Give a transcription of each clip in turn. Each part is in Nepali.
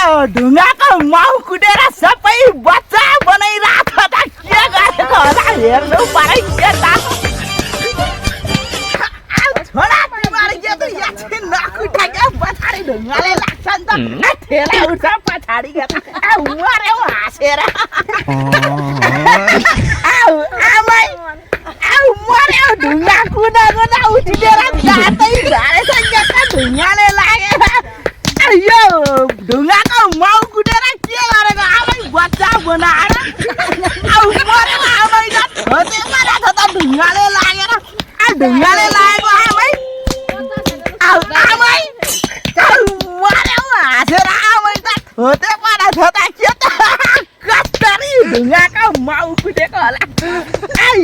ढुङ्गाको माउ कुटेर सबै बच्चा बनाइरहेको त के गरेको होला हेर्नु परै के त छोरा तिमीहरू के त एकछिन नकुटाके पछाडि ढुङ्गाले लाग्छ नि त ठेला उठ्छ पछाडि के त मर्यौ हाँसेर आमै मर्यौ ढुङ्गा कुदा कुदा उठिदिएर जाँदै झारेछ के त ढुङ्गाले लागेर यो ढुङ्गाको माउ कुटेर के गरेको आमै बच्चा बनाएर मर्यौ आमै त छोते परेको त ढुङ्गाले लागेर ढुङ्गाले लागेको आमै आमै मर्यौ हाँसेर आमै त छोते परेको त के त कसरी ढुङ्गाको माउ कुटेको होला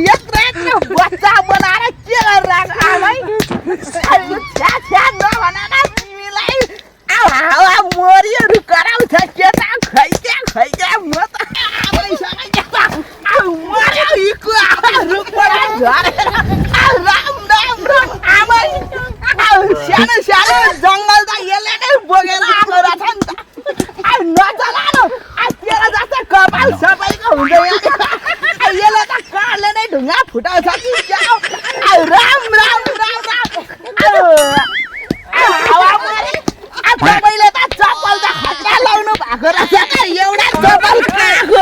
यत्रो बच्चा बनाएर के गरिरहेको आमै छ्या नभन न तिमीलाई हावा मरिहरू कराउँछ के त खैके म त आमैसँगै के त मर्यो हिक्को रुखबाट झरेर राम आमै सानो सानो जङ्गल त यसले नै बोकेर आएको रहेछ नि त नचलानु तेरो जस्तो कपाल सबैको हुँदैन यसले त काँडले नै ढुङ्गा फुटाउँछ कि राम तपाईँले त चप्पल त खतरा लाउनु भएको रहेछ त एउटा चप्पल खाएको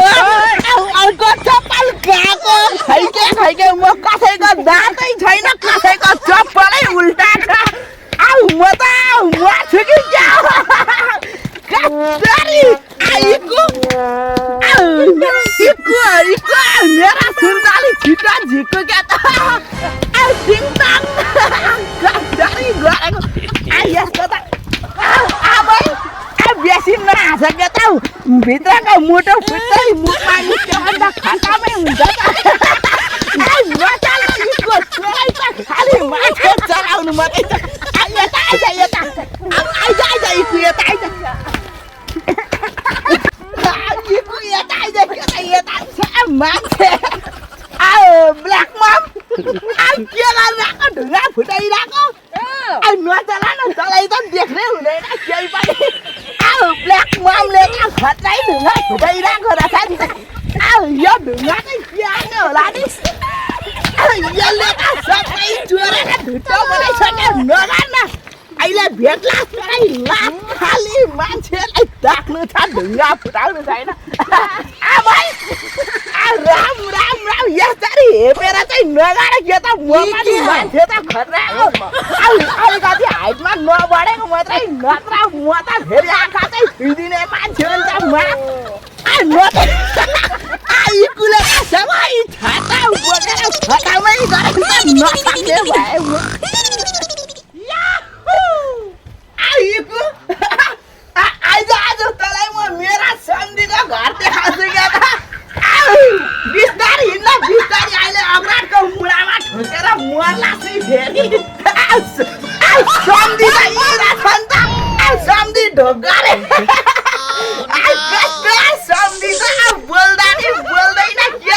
अर्को चप्पल खाएको खैके म कसैको दाँतै छैन कसैको चप्पलै उल्टा छ म त मर्छु कि क्या कसरी आइको मेरा सुन्तली छिटो झिक्को क्या त टिङटाङ कसरी गरेको यस्तो त आमै बेसी नहाँस के त भित्रको मुटो फुट्दै मुखमा निस्क्यो भने त खतमै हुन्छ त खालि माछा चलाउनु मात्रै छ यता आइज मान्छे ब्ल्याक मम के गरिरहेको ढुङ्गा फुटाइरहेको नचला न चलाइ त देख्नै हुँदैन केही पनि ब्ल्याक ममले त खतरै ढुङ्गा फुटाइरहेको रहेछ नि त यो ढुङ्गा चाहिँ के आउने होला नि यसले त सबै चोरेर ढुट्टो बनाइसक्यो नगर्न अहिले भेट्ला लाख खाली मान्छेलाई ताक्नु छ ढुङ्गा फुटाउनु छैन आमै राम यसरी हेपेर चाहिँ नगाएर के त म पनि मान्छे त खतरा अलिकति हाइटमा नबढेको मात्रै नत्र म त फेरि आँखा चाहिँ छुइदिने मान्छे हो नि त आइकुले सबै छाता बोकेर खटामै गरेर नसक्ने भए आज तँलाई म मेरा सन्धीको घर देखाउँछु क्या त बिस्तारी हिँड्न बिस्तारी अहिले अग्राटको मुढामा ठोकेर मर्ला चाहिँ फेरि सन्धी त यहीँनिर छ नि त सन्धी ढोकाले सन्धी त बोल्दैन के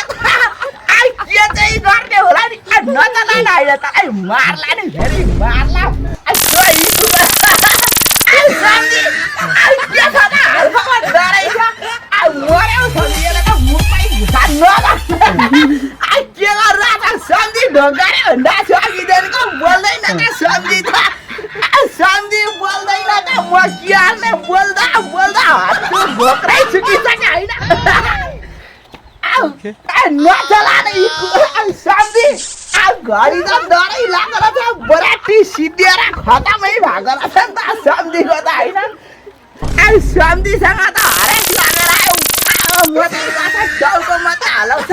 चाहिँ गर्ने होला नि नचला न अहिले त मार्ला नि फेरि मार्ला सन्धी के छ त हालखबर डराइछ मर्यौ सन्धीले त मुखमै घुसा के गरिरहेको सन्धी ढोकाले भन्दा सकिँदैनको बोल्दैन त सन्धी त सन्धी बोल्दैन त म के हाल्ने बोल्दा हातको भोक्रै छुटिसक्यो होइन नचला नै सन्धी घडी त डरै लागेको रहेछ बराटी सिद्धिएर खतमै भएको रहेछ नि त सन्धीको त होइन सन्धीसँग त हरेक लागेर आयो म त टाउकोमा त हालाउँछ